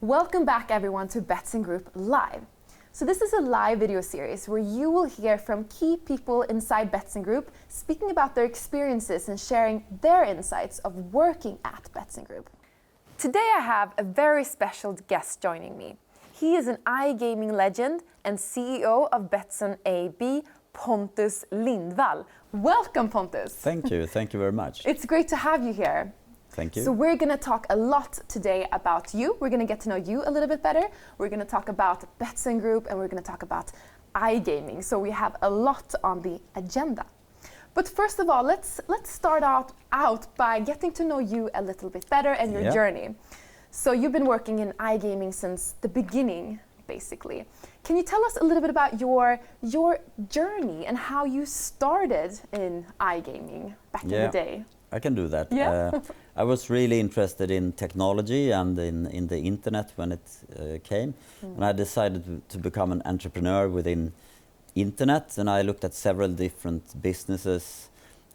Welcome back everyone to Betsson Group Live. So this is a live video series where you will hear from key people inside Betsson Group speaking about their experiences and sharing their insights of working at Betsson Group. Today I have a very special guest joining me. He is an iGaming legend and CEO of Betsson AB, Pontus Lindwall. Welcome, Pontus. Thank you very much. It's great to have you here. Thank you. So we're going to talk a lot today about you. We're going to get to know you a little bit better. We're going to talk about Betsson Group and we're going to talk about iGaming. So we have a lot on the agenda. But first of all, let's start out by getting to know you a little bit better and your journey. So you've been working in iGaming since the beginning, basically. Can you tell us a little bit about your journey and how you started in iGaming back in the day? I can do that. Yeah. I was really interested in technology and in the internet when it came. And I decided to become an entrepreneur within internet. And I looked at several different businesses.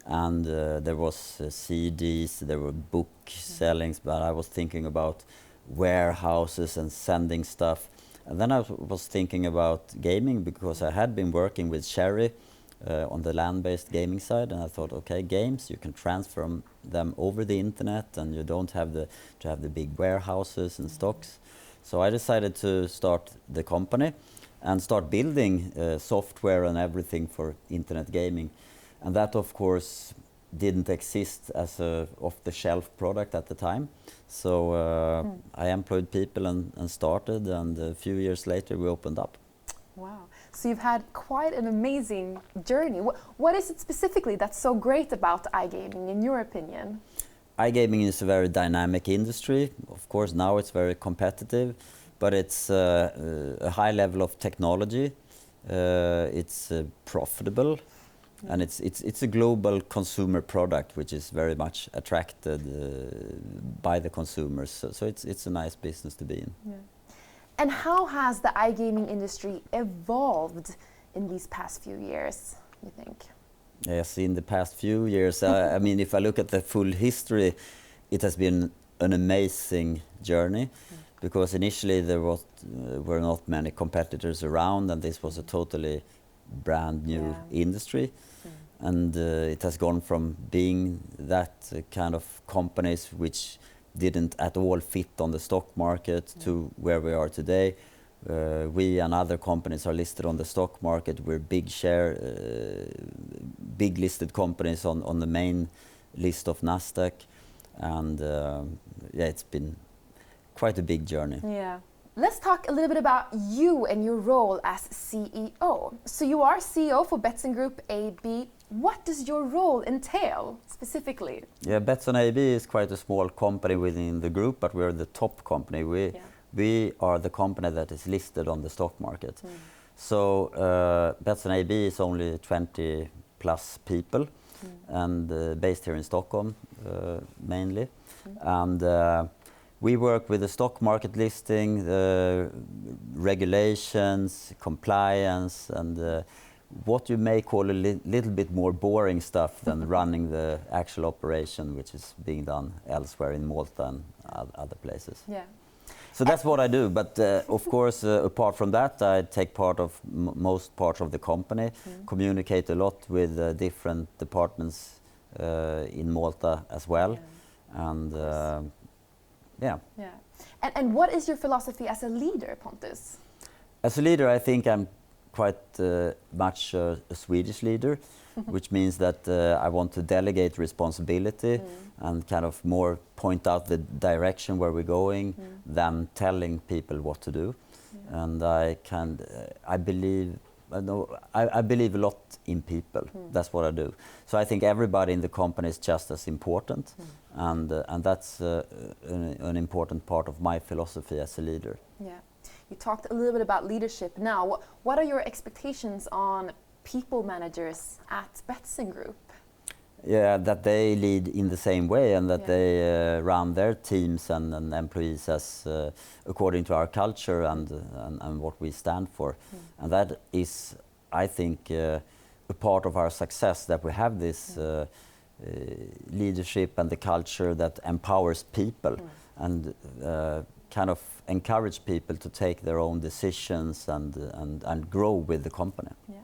And there was CDs, there were book sellings, but I was thinking about warehouses and sending stuff. And then I was thinking about gaming because I had been working with Sherry on the land-based gaming side, and I thought, okay, games, you can transfer them over the internet and you don't have to have the big warehouses and stocks. So I decided to start the company and start building software and everything for internet gaming. And that, of course, didn't exist as a off-the-shelf product at the time. So I employed people and started, and a few years later we opened up. Wow. So you've had quite an amazing journey. What is it specifically that's so great about iGaming, in your opinion? iGaming is a very dynamic industry. Of course, now it's very competitive, but it's a high level of technology. It's profitable, and it's a global consumer product, which is very much attracted by the consumers. So it's a nice business to be in. Yeah. And how has the iGaming industry evolved in these past few years, you think? Yes, in the past few years, I mean, if I look at the full history, it has been an amazing journey, because initially there were not many competitors around, and this was a totally brand new industry. And it has gone from being that kind of companies which didn't at all fit on the stock market to where we are today. We and other companies are listed on the stock market. We're big listed companies on the main list of Nasdaq. And it's been quite a big journey. Yeah. Let's talk a little bit about you and your role as CEO. So you are CEO for Betsson Group AB. What does your role entail specifically? Yeah, Betsson AB is quite a small company within the group, but we're the top company. We are the company that is listed on the stock market. So Betsson AB is only 20 plus people and based here in Stockholm mainly. And we work with the stock market listing, regulations, compliance, and what you may call a little bit more boring stuff than running the actual operation, which is being done elsewhere in Malta and other places. Yeah. So that's what I do. But of course, apart from that, I take part of most parts of the company, communicate a lot with different departments in Malta as well. And And what is your philosophy as a leader, Pontus? As a leader, I think I'm quite much a Swedish leader, which means that I want to delegate responsibility and kind of more point out the direction where we're going than telling people what to do. And I believe a lot in people. That's what I do. So I think everybody in the company is just as important, and that's an important part of my philosophy as a leader. Yeah. You talked a little bit about leadership now. What are your expectations on people managers at Betsson Group? Yeah, that they lead in the same way and that they run their teams and employees as according to our culture and what we stand for. And that is, I think, a part of our success, that we have this leadership and the culture that empowers people. And kind of encourage people to take their own decisions and grow with the company. Yeah.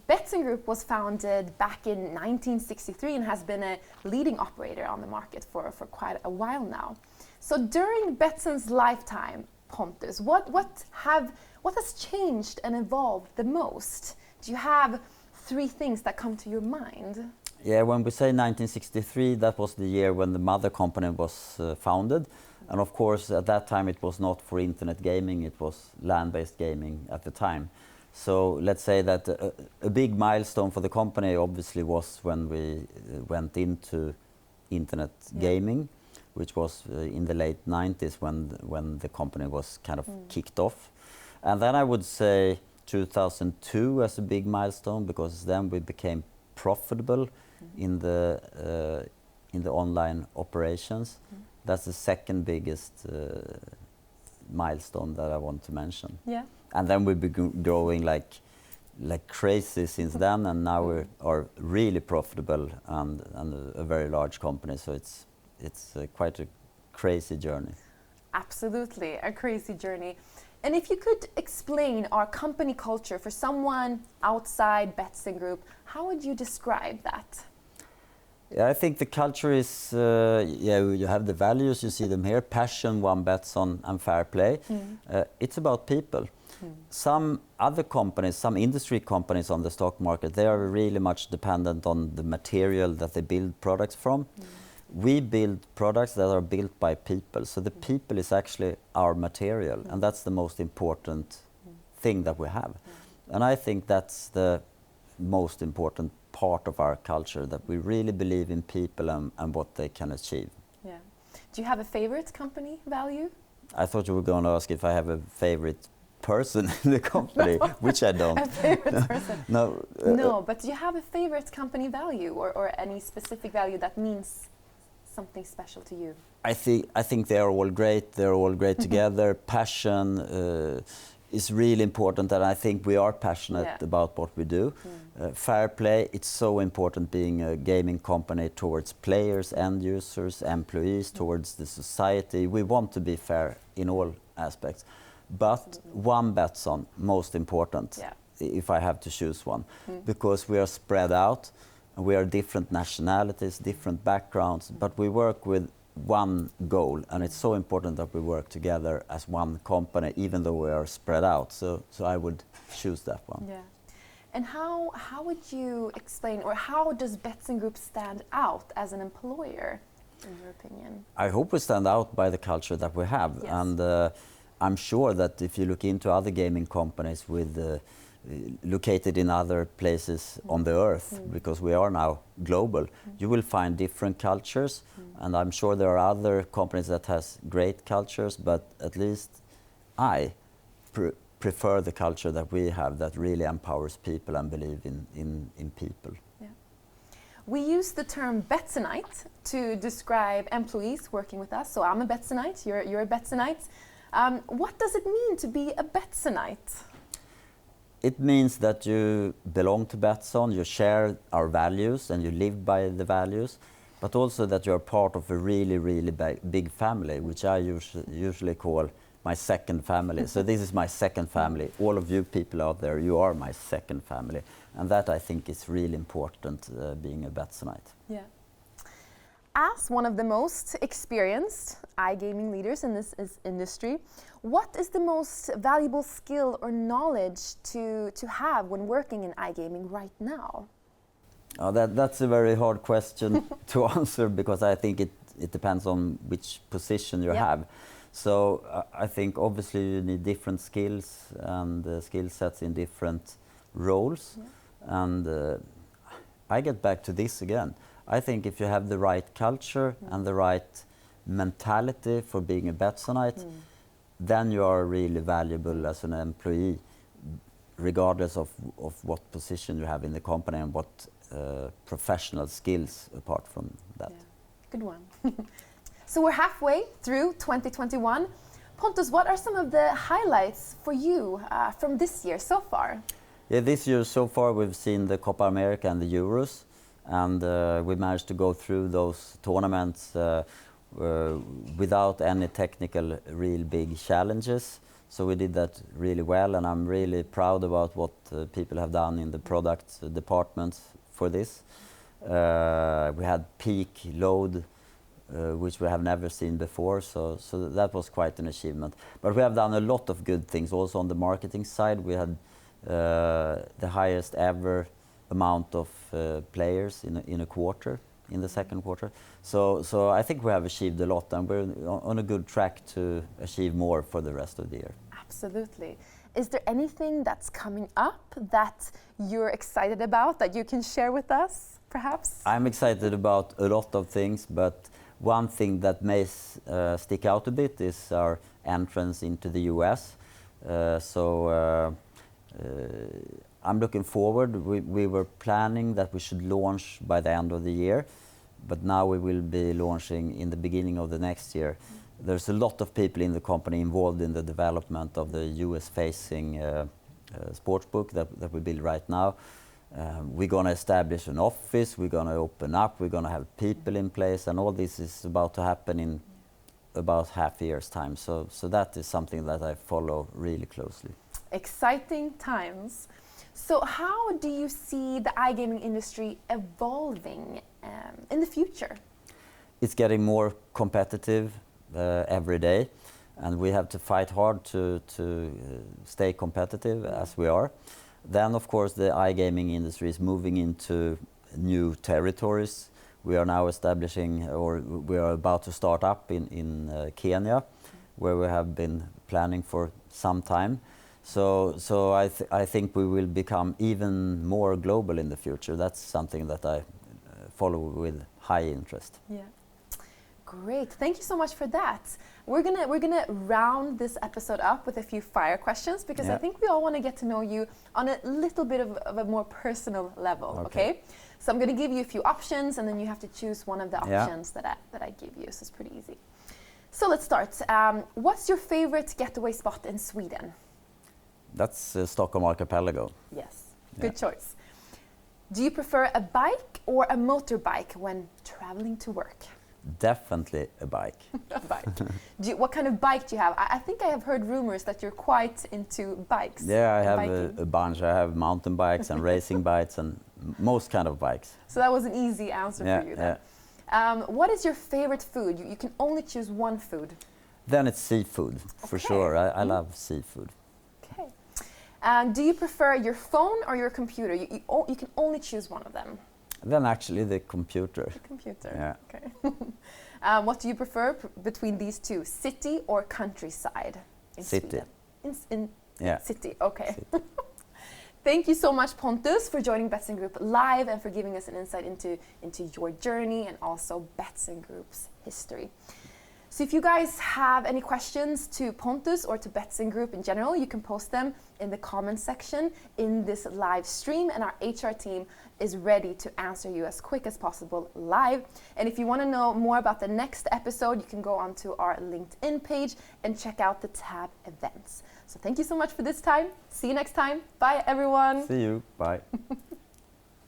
Betsson Group was founded back in 1963 and has been a leading operator on the market for quite a while now. So during Betsson's lifetime, Pontus, what has changed and evolved the most? Do you have 3 things that come to your mind? Yeah, when we say 1963, that was the year when the mother company was founded. And of course, at that time, it was not for internet gaming, it was land-based gaming at the time. So let's say that a big milestone for the company obviously was when we went into internet gaming, which was in the late 90s when the company was kind of kicked off. And then I would say 2002 as a big milestone, because then we became profitable in the online operations. That's the second biggest milestone that I want to mention. Yeah. And then we've been growing like crazy since then, and now we are really profitable and a very large company. So it's quite a crazy journey. Absolutely, a crazy journey. And if you could explain our company culture for someone outside Betsson Group, how would you describe that? Yeah, I think the culture is, you have the values, you see them here, passion, one Betsson, and fair play. It's about people. Some other companies, some industry companies on the stock market, they are really much dependent on the material that they build products from. We build products that are built by people, so the people is actually our material, and that's the most important thing that we have. And I think that's the most important part of our culture, that we really believe in people and what they can achieve. Yeah. Do you have a favorite company value? I thought you were going to ask if I have a favorite person in the company, which I don't. A favorite person? No. No, but do you have a favorite company value or any specific value that means something special to you? I think they are all great. They're all great together. Passion is really important, and I think we are passionate about what we do. Fair play, it's so important being a gaming company towards players, end users, employees, towards the society. We want to be fair in all aspects. But one Betsson, most important, if I have to choose one, because we are spread out, and we are different nationalities, different backgrounds, but we work with one goal, and it's so important that we work together as one company, even though we are spread out. So I would choose that one. Yeah. And how would you explain, or how does Betsson Group stand out as an employer, in your opinion? I hope we stand out by the culture that we have. Yes. And I'm sure that if you look into other gaming companies with located in other places on the earth, because we are now global, you will find different cultures, and I'm sure there are other companies that has great cultures, but at least I prefer the culture that we have, that really empowers people and believe in people. Yeah. We use the term Betssonite to describe employees working with us. So I'm a Betssonite, you're a Betssonite. What does it mean to be a Betssonite? It means that you belong to Betsson, you share our values and you live by the values, but also that you're part of a really, really big family, which I usually call my second family. So this is my second family. All of you people out there, you are my second family. And that, I think, is really important, being a Betssonite. Yeah. As one of the most experienced iGaming leaders in this industry, what is the most valuable skill or knowledge to have when working in iGaming right now? Oh, that's a very hard question to answer, because I think it depends on which position you have. So I think obviously you need different skills and skill sets in different roles. And I get back to this again. I think if you have the right culture and the right mentality for being a Betssonite, then you are really valuable as an employee, regardless of what position you have in the company and what professional skills apart from that. Yeah. Good one. So we're halfway through 2021. Pontus, what are some of the highlights for you from this year so far? Yeah, this year so far we've seen the Copa America and the Euros, and we managed to go through those tournaments without any technical real big challenges. So we did that really well, and I'm really proud about what people have done in the product department for this. We had peak load, which we have never seen before, so that was quite an achievement. But we have done a lot of good things also on the marketing side. We had the highest ever amount of players in a quarter, in the second quarter. So I think we have achieved a lot, and we're on a good track to achieve more for the rest of the year. Absolutely. Is there anything that's coming up that you're excited about that you can share with us, perhaps? I'm excited about a lot of things, but one thing that may stick out a bit is our entrance into the US. I'm looking forward. We were planning that we should launch by the end of the year, but now we will be launching in the beginning of the next year. There's a lot of people in the company involved in the development of the US-facing sportsbook that we build right now. We're going to establish an office, we're going to open up, we're going to have people in place, and all this is about to happen in about half a year's time. So that is something that I follow really closely. Exciting times. So how do you see the iGaming industry evolving in the future? It's getting more competitive every day, and we have to fight hard to stay competitive as we are. Then, of course, the iGaming industry is moving into new territories. We are now establishing, or we are about to start up in Kenya, where we have been planning for some time. So I think we will become even more global in the future. That's something that I follow with high interest. Yeah. Great. Thank you so much for that. We're gonna round this episode up with a few fire questions, because I think we all want to get to know you on a little bit of a more personal level. Okay. So I'm going to give you a few options, and then you have to choose one of the options that I give you. So it's pretty easy. So let's start. What's your favorite getaway spot in Sweden? That's Stockholm Archipelago. Yes. Good choice. Do you prefer a bike or a motorbike when traveling to work? Definitely a bike. A bike. What kind of bike do you have? I think I have heard rumors that you're quite into bikes. Yeah, I have a bunch. I have mountain bikes and racing bikes and most kind of bikes. So that was an easy answer for you then. What is your favorite food? You can only choose one food. Then it's seafood, for sure. I love seafood. Okay. Do you prefer your phone or your computer? You can only choose one of them. Then actually the computer. The computer. Yeah. Okay. What do you prefer between these two, city or countryside in City. Sweden? City. Okay. City. Thank you so much, Pontus, for joining Betsson Group live and for giving us an insight into your journey and also Betsson Group's history. So if you guys have any questions to Pontus or to Betsson Group in general, you can post them in the comment section in this live stream, and our HR team is ready to answer you as quick as possible live. And if you want to know more about the next episode, you can go onto our LinkedIn page and check out the tab events. So thank you so much for this time. See you next time. Bye, everyone. See you. Bye.